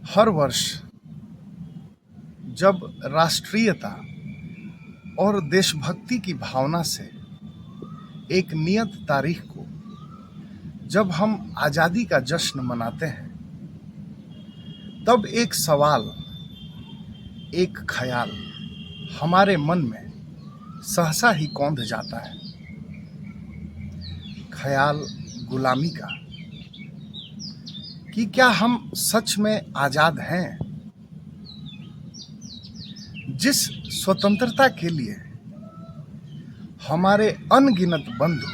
हर वर्ष जब राष्ट्रीयता और देशभक्ति की भावना से एक नियत तारीख को जब हम आज़ादी का जश्न मनाते हैं, तब एक सवाल, एक ख्याल हमारे मन में सहसा ही कौंध जाता है। ख्याल गुलामी का, कि क्या हम सच में आज़ाद हैं? जिस स्वतंत्रता के लिए हमारे अनगिनत बंधु,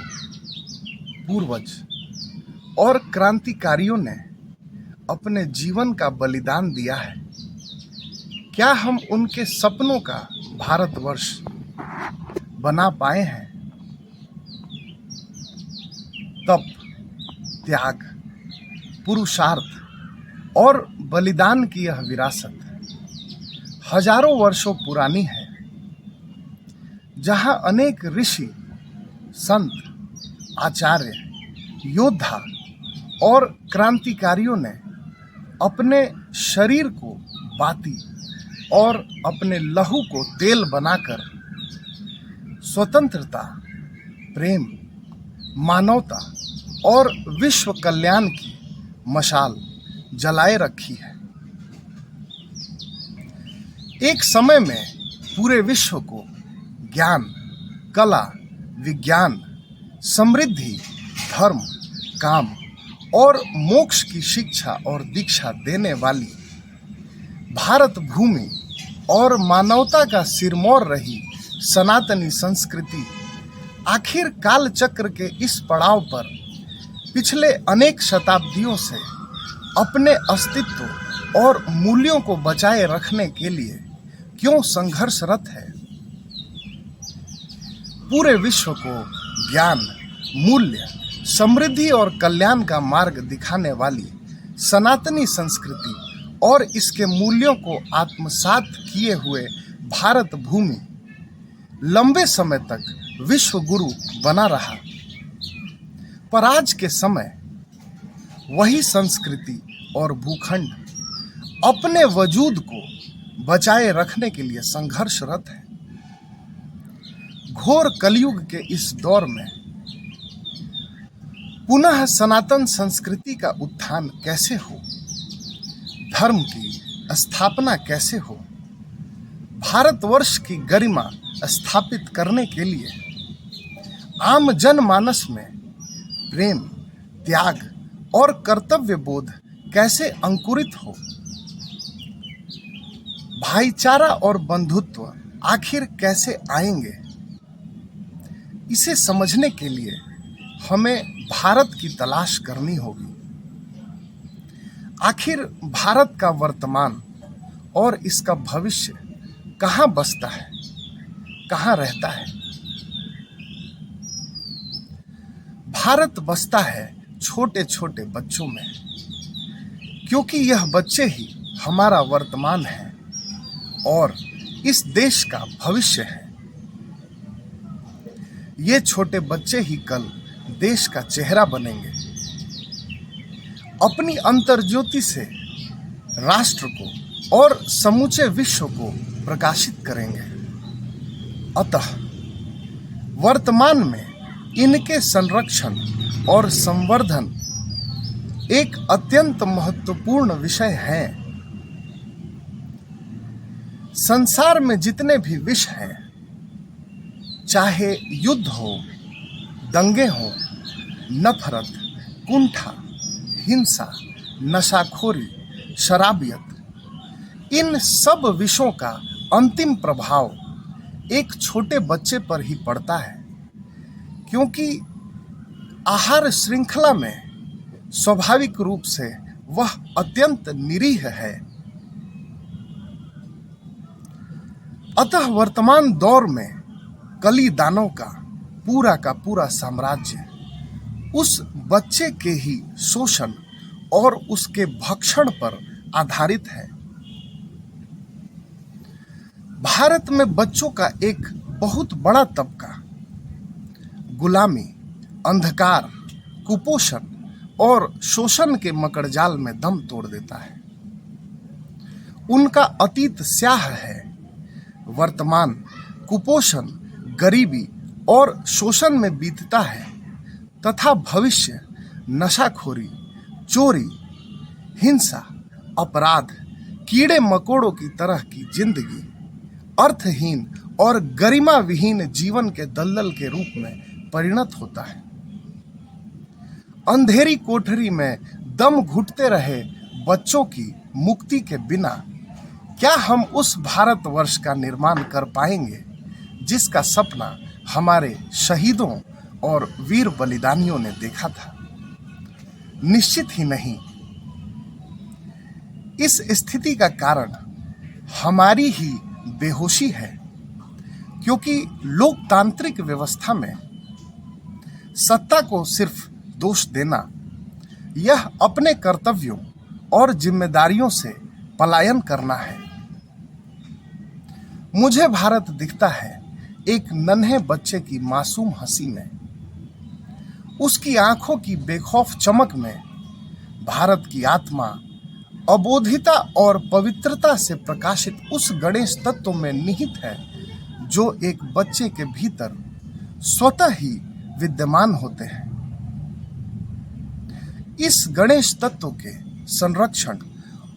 पूर्वज और क्रांतिकारियों ने अपने जीवन का बलिदान दिया है, क्या हम उनके सपनों का भारतवर्ष बना पाए हैं? तप, त्याग, पुरुषार्थ और बलिदान की यह विरासत हजारों वर्षों पुरानी है, जहां अनेक ऋषि, संत, आचार्य, योद्धा और क्रांतिकारियों ने अपने शरीर को बाती और अपने लहू को तेल बनाकर स्वतंत्रता, प्रेम, मानवता और विश्व कल्याण की मशाल जलाए रखी है। एक समय में पूरे विश्व को ज्ञान, कला, विज्ञान, समृद्धि, धर्म, काम और मोक्ष की शिक्षा और दीक्षा देने वाली भारत भूमि और मानवता का सिरमौर रही सनातनी संस्कृति आखिर काल चक्र के इस पड़ाव पर पिछले अनेक शताब्दियों से अपने अस्तित्व और मूल्यों को बचाए रखने के लिए क्यों संघर्षरत है? पूरे विश्व को ज्ञान, मूल्य, समृद्धि और कल्याण का मार्ग दिखाने वाली सनातनी संस्कृति और इसके मूल्यों को आत्मसात किए हुए भारत भूमि लंबे समय तक विश्व गुरु बना रहा। पर आज के समय वही संस्कृति और भूखंड अपने वजूद को बचाए रखने के लिए संघर्षरत है। घोर कलयुग के इस दौर में पुनः सनातन संस्कृति का उत्थान कैसे हो, धर्म की स्थापना कैसे हो, भारतवर्ष की गरिमा स्थापित करने के लिए आम जनमानस में प्रेम, त्याग और कर्तव्य बोध कैसे अंकुरित हो, भाईचारा और बंधुत्व आखिर कैसे आएंगे, इसे समझने के लिए हमें भारत की तलाश करनी होगी। आखिर भारत का वर्तमान और इसका भविष्य कहाँ बसता है, कहाँ रहता है? भारत बसता है छोटे छोटे बच्चों में, क्योंकि यह बच्चे ही हमारा वर्तमान है और इस देश का भविष्य है। ये छोटे बच्चे ही कल देश का चेहरा बनेंगे, अपनी अंतर्ज्योति से राष्ट्र को और समूचे विश्व को प्रकाशित करेंगे। अतः वर्तमान में इनके संरक्षण और संवर्धन एक अत्यंत महत्वपूर्ण विषय है। संसार में जितने भी विषय हैं, चाहे युद्ध हो, दंगे हो, नफरत, कुंठा, हिंसा, नशाखोरी, शराबियत, इन सब विषयों का अंतिम प्रभाव एक छोटे बच्चे पर ही पड़ता है, क्योंकि आहार श्रृंखला में स्वाभाविक रूप से वह अत्यंत निरीह है। अतः वर्तमान दौर में कली दानव का पूरा साम्राज्य उस बच्चे के ही शोषण और उसके भक्षण पर आधारित है। भारत में बच्चों का एक बहुत बड़ा तबका गुलामी, अंधकार, कुपोषण और शोषण के मकड़जाल में दम तोड़ देता है। उनका अतीत स्याह है, वर्तमान कुपोषण, गरीबी और शोषण में बीतता है तथा भविष्य नशाखोरी, चोरी, हिंसा, अपराध, कीड़े मकोड़ों की तरह की जिंदगी, अर्थहीन और गरिमा विहीन जीवन के दलदल के रूप में परिणत होता है। अंधेरी कोठरी में दम घुटते रहे बच्चों की मुक्ति के बिना क्या हम उस भारतवर्ष का निर्माण कर पाएंगे जिसका सपना हमारे शहीदों और वीर बलिदानियों ने देखा था? निश्चित ही नहीं। इस स्थिति का कारण हमारी ही बेहोशी है, क्योंकि लोकतांत्रिक व्यवस्था में सत्ता को सिर्फ दोष देना, यह अपने कर्तव्यों और जिम्मेदारियों से पलायन करना है। मुझे भारत दिखता है एक नन्हे बच्चे की मासूम हंसी में, उसकी आंखों की बेखौफ चमक में भारत की आत्मा अबोधिता और पवित्रता से प्रकाशित उस गणेश तत्व में निहित है जो एक बच्चे के भीतर स्वतः ही विद्यमान होते हैं। इस गणेश तत्व के संरक्षण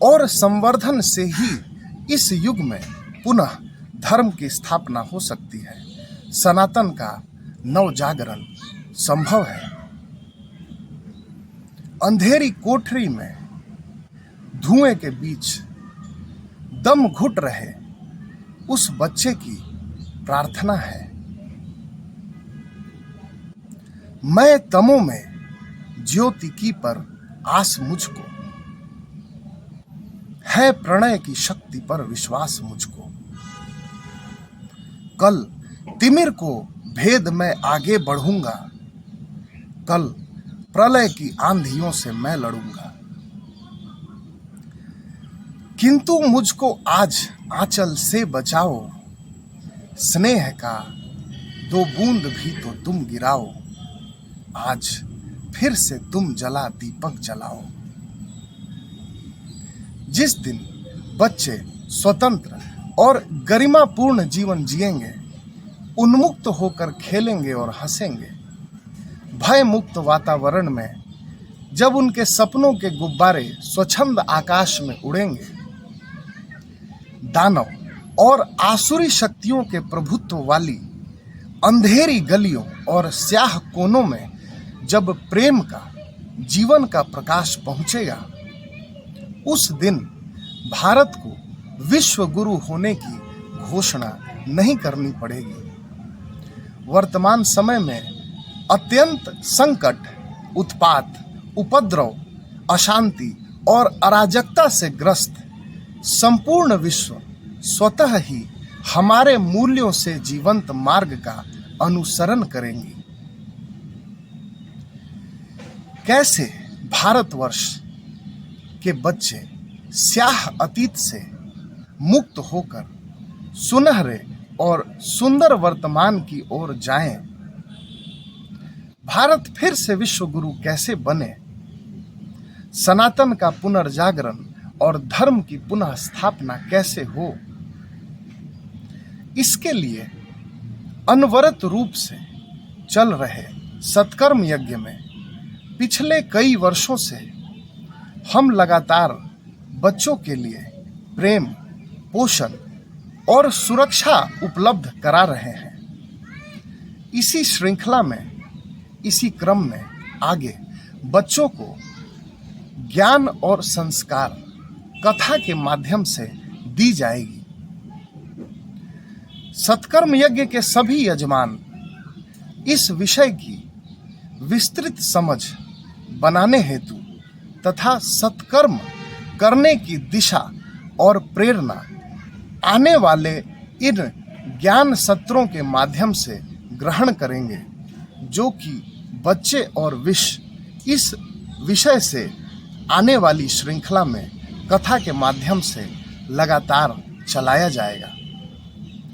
और संवर्धन से ही इस युग में पुनः धर्म की स्थापना हो सकती है, सनातन का नव जागरण संभव है। अंधेरी कोठरी में धुएं के बीच दम घुट रहे उस बच्चे की प्रार्थना है, मैं तमों में ज्योति की पर आस मुझको, है प्रणय की शक्ति पर विश्वास मुझको। कल तिमिर को भेद मैं आगे बढ़ूंगा, कल प्रलय की आंधियों से मैं लड़ूंगा। किंतु मुझको आज आंचल से बचाओ, स्नेह का 2 बूंद भी तो तुम गिराओ, आज फिर से तुम जला दीपक जलाओ। जिस दिन बच्चे स्वतंत्र और गरिमापूर्ण जीवन जिएंगे, उन्मुक्त होकर खेलेंगे और हंसेंगे, भय मुक्त वातावरण में जब उनके सपनों के गुब्बारे स्वच्छंद आकाश में उड़ेंगे, दानव और आसुरी शक्तियों के प्रभुत्व वाली अंधेरी गलियों और स्याह कोनों में जब प्रेम का, जीवन का प्रकाश पहुंचेगा, उस दिन भारत को विश्व गुरु होने की घोषणा नहीं करनी पड़ेगी। वर्तमान समय में अत्यंत संकट, उत्पात, उपद्रव, अशांति और अराजकता से ग्रस्त संपूर्ण विश्व स्वतः ही हमारे मूल्यों से जीवंत मार्ग का अनुसरण करेंगी। कैसे भारतवर्ष के बच्चे स्याह अतीत से मुक्त होकर सुनहरे और सुंदर वर्तमान की ओर जाएं? भारत फिर से विश्व गुरु कैसे बने? सनातन का पुनर्जागरण और धर्म की पुनः स्थापना कैसे हो? इसके लिए अनवरत रूप से चल रहे सत्कर्म यज्ञ में पिछले कई वर्षों से हम लगातार बच्चों के लिए प्रेम, पोषण और सुरक्षा उपलब्ध करा रहे हैं। इसी श्रृंखला में, इसी क्रम में आगे बच्चों को ज्ञान और संस्कार कथा के माध्यम से दी जाएगी। सत्कर्म यज्ञ के सभी यजमान इस विषय की विस्तृत समझ बनाने हेतु तथा सत्कर्म करने की दिशा और प्रेरणा आने वाले इन ज्ञान सत्रों के माध्यम से ग्रहण करेंगे, जो कि बच्चे और विश्व इस विषय से आने वाली श्रृंखला में कथा के माध्यम से लगातार चलाया जाएगा।